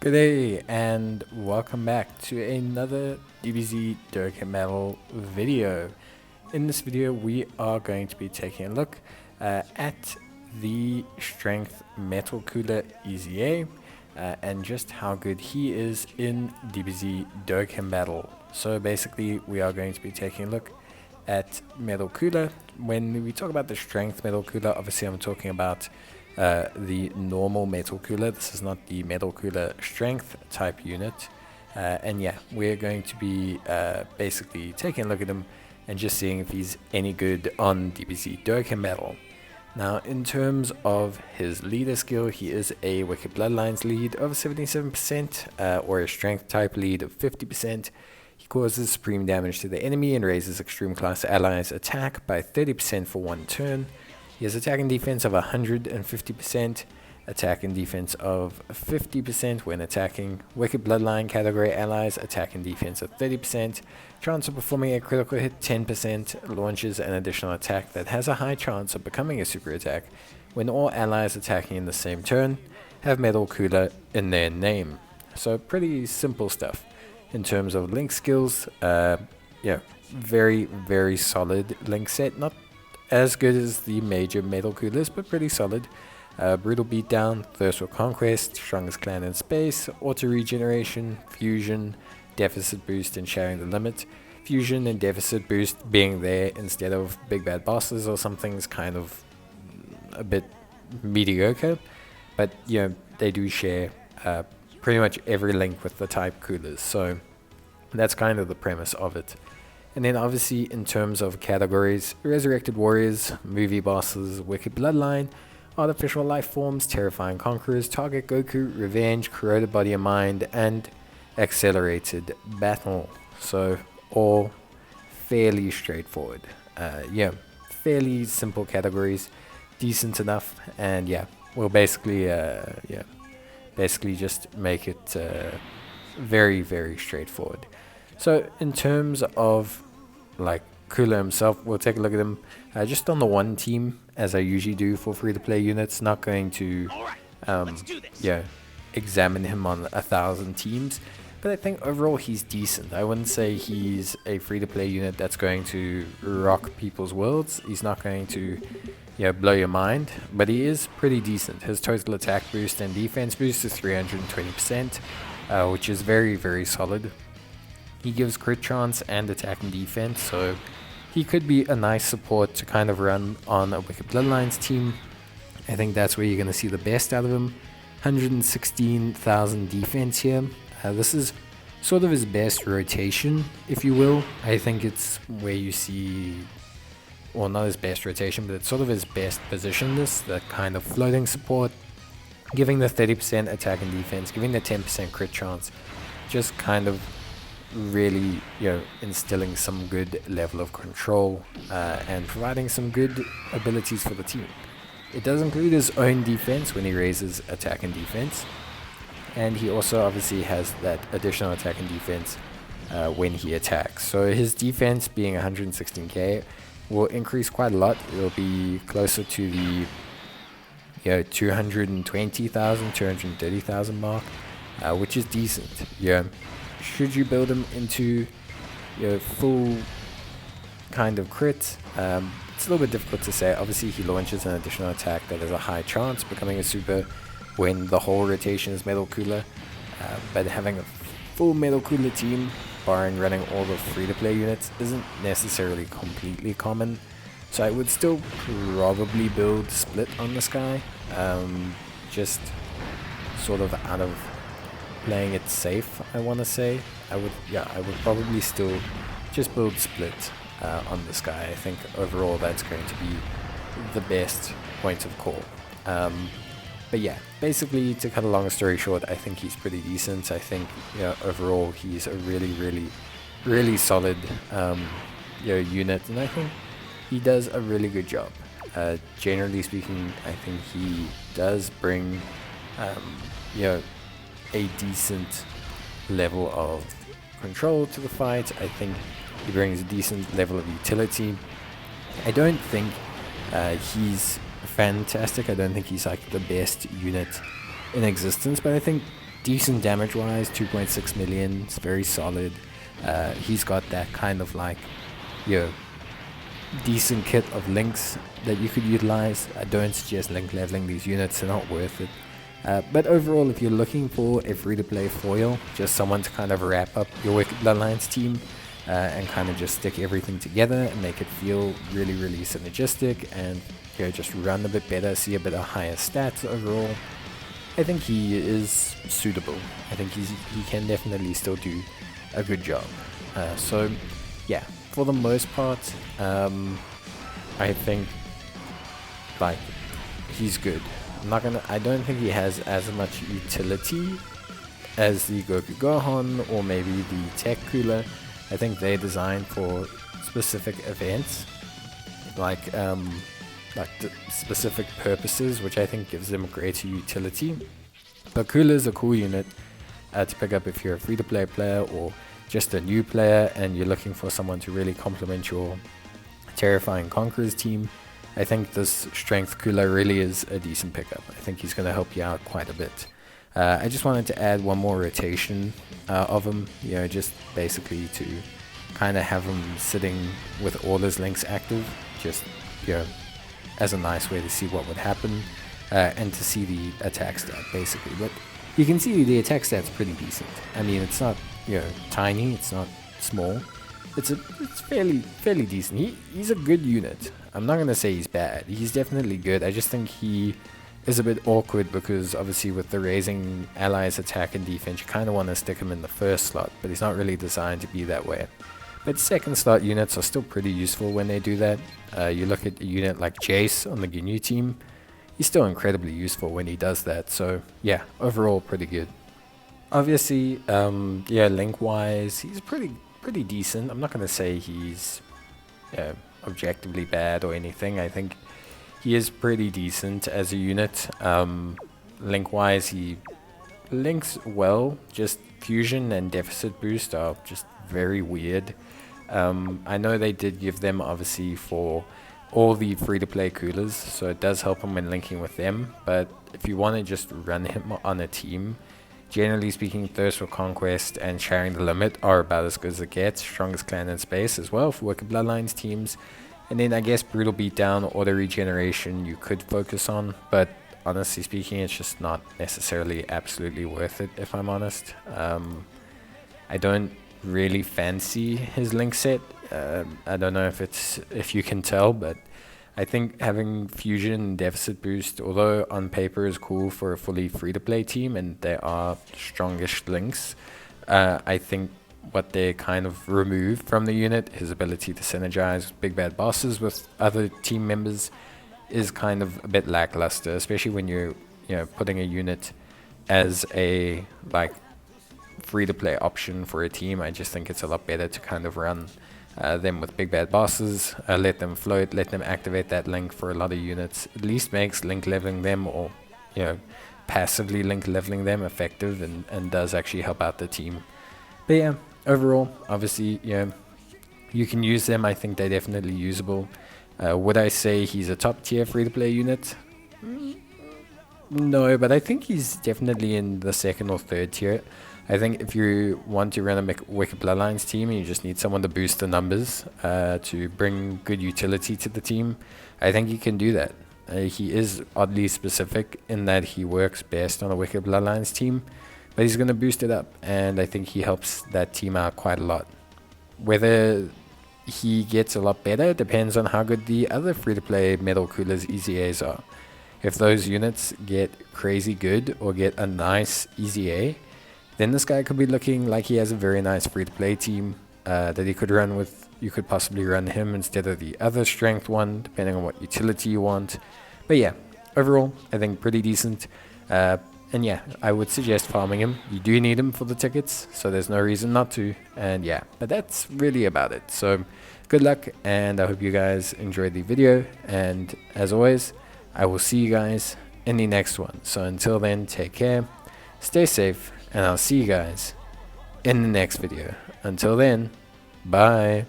Good day and welcome back to another DBZ Dokkan Metal video. In this video we are going to be taking a look at the Strength Metal Cooler EZA and just how good he is in DBZ Dokkan Battle. So basically we are going to be taking a look at Metal Cooler. When we talk about the Strength Metal Cooler, obviously I'm talking about the normal Metal Cooler. This is not the Metal Cooler Strength type unit. And yeah, we're going to be basically taking a look at him and just seeing if he's any good on DBZ Dokkan Battle. Now, in terms of his leader skill, he is a Wicked Bloodlines lead of 77% or a Strength type lead of 50%. He causes supreme damage to the enemy and raises extreme class allies attack by 30% for one turn. He has attack and defense of 150%, attack and defense of 50% when attacking Wicked Bloodline category allies, attack and defense of 30%, chance of performing a critical hit 10%, launches an additional attack that has a high chance of becoming a super attack when all allies attacking in the same turn have Metal Cooler in their name. So pretty simple stuff. In terms of link skills, yeah, very solid link set. Not as good as the major Metal Coolers, but pretty solid. Brutal Beatdown, Thirst for Conquest, Strongest Clan in Space, Auto Regeneration, Fusion, Deficit Boost, and Sharing the Limit. Fusion and Deficit Boost being there instead of Big Bad Bosses or something is kind of a bit mediocre, but you know, they do share pretty much every link with the type coolers, so that's kind of the premise of it. And then obviously in terms of categories, Resurrected Warriors, Movie Bosses, Wicked Bloodline, Artificial Life Forms, Terrifying Conquerors, Target Goku, Revenge, Corroded Body and Mind, and Accelerated Battle. So all fairly straightforward. Yeah, fairly simple categories, decent enough, and yeah, we'll basically basically just make it very straightforward. So in terms of like Cooler himself, we'll take a look at him just on the one team, as I usually do for free-to-play units. Not going to examine him on 1,000 teams, but I think overall he's decent. I wouldn't say he's a free-to-play unit that's going to rock people's worlds. He's not going to blow your mind, but he is pretty decent. His total attack boost and defense boost is 320%, which is very solid. He gives crit chance and attack and defense, so he could be a nice support to kind of run on a Wicked Bloodlines team. I think that's where you're going to see the best out of him. 116,000 defense here. This is sort of his best rotation, if you will. I think it's where you see, well, not his best rotation, but it's sort of his best position, that kind of floating support, giving the 30% attack and defense, giving the 10% crit chance, just kind of really instilling some good level of control and providing some good abilities for the team. It does include his own defense when he raises attack and defense, and he also obviously has that additional attack and defense when he attacks. So his defense being 116k will increase quite a lot. It'll be closer to the 220,000 230,000 mark, which is decent. Should you build him into your full kind of crit, it's a little bit difficult to say. Obviously he launches an additional attack that has a high chance becoming a super when the whole rotation is Metal Cooler, but having a full Metal Cooler team, barring running all the free-to-play units, isn't necessarily completely common. So I would still probably build Split on this guy, just sort of out of playing it safe. I want to say I would probably still just build Split on this guy. I think overall that's going to be the best point of call. But yeah, basically to cut a long story short, I think he's pretty decent. I think overall he's a really solid unit, and I think he does a really good job. Generally speaking, I think he does bring a decent level of control to the fight. I think he brings a decent level of utility. I don't think he's fantastic. I don't think he's like the best unit in existence, but I think decent damage wise, 2.6 million. It's very solid. He's got that kind of like, decent kit of links that you could utilize. I don't suggest link leveling these units, they're not worth it. But overall, if you're looking for a free-to-play foil, just someone to kind of wrap up your Wicked Bloodlines team and kind of just stick everything together and make it feel really, really synergistic and just run a bit better, see a bit of higher stats overall, I think he is suitable. I think he can definitely still do a good job. So yeah, for the most part, I think like he's good. I don't think he has as much utility as the Goku Gohan or maybe the Tech Cooler. I think they're designed for specific events, like specific purposes, which I think gives them greater utility. But Cooler is a cool unit to pick up if you're a free-to-play player or just a new player and you're looking for someone to really complement your Terrifying Conquerors team. I think this Strength Cooler really is a decent pickup. I think he's going to help you out quite a bit. I just wanted to add one more rotation of him, just basically to kind of have him sitting with all his links active, just, as a nice way to see what would happen and to see the attack stat, basically. But you can see the attack stat's pretty decent. I mean, it's not, tiny, it's not small. It's fairly decent. He's a good unit. I'm not going to say he's bad. He's definitely good. I just think he is a bit awkward because obviously with the raising allies attack and defense, you kind of want to stick him in the first slot, but he's not really designed to be that way. But second slot units are still pretty useful when they do that. You look at a unit like Jace on the GNU team, he's still incredibly useful when he does that. So yeah, overall pretty good. Obviously, link-wise, he's pretty decent. I'm not going to say he's objectively bad or anything. I think he is pretty decent as a unit. Link-wise, he links well. Just fusion and deficit boost are just very weird. I know they did give them obviously for all the free-to-play coolers, so it does help him when linking with them. But if you want to just run him on a team, generally speaking, Thirst for Conquest and Sharing the Limit are about as good as it gets. Strongest clan in space as well for Wicked Bloodlines teams. And then I guess Brutal Beatdown, Auto Regeneration you could focus on, but honestly speaking, it's just not necessarily absolutely worth it, if I'm honest. I don't really fancy his link set. I don't know if you can tell, but I think having fusion and deficit boost, although on paper is cool for a fully free-to-play team and they are strongish links, I think what they kind of remove from the unit, his ability to synergize big bad bosses with other team members, is kind of a bit lackluster, especially when you're putting a unit as a free-to-play option for a team. I just think it's a lot better to kind of run them with big bad bosses, let them float, let them activate that link for a lot of units. At least makes link leveling them or passively link leveling them effective and does actually help out the team. But yeah, overall, obviously, you can use them. I think they're definitely usable. Would I say he's a top tier free-to-play unit? No, but I think he's definitely in the second or third tier. I think if you want to run a Wicked Bloodlines team and you just need someone to boost the numbers to bring good utility to the team, I think you can do that. He is oddly specific in that he works best on a Wicked Bloodlines team, but he's going to boost it up, and I think he helps that team out quite a lot. Whether he gets a lot better depends on how good the other free-to-play Metal Coolers EZAs are. If those units get crazy good or get a nice EZA, then this guy could be looking like he has a very nice free-to-play team that he could run with. You could possibly run him instead of the other strength one, depending on what utility you want. But yeah, overall, I think pretty decent. And yeah, I would suggest farming him. You do need him for the tickets, so there's no reason not to. And yeah, but that's really about it. So good luck, and I hope you guys enjoyed the video. And as always, I will see you guys in the next one. So until then, take care, stay safe, and I'll see you guys in the next video. Until then, bye.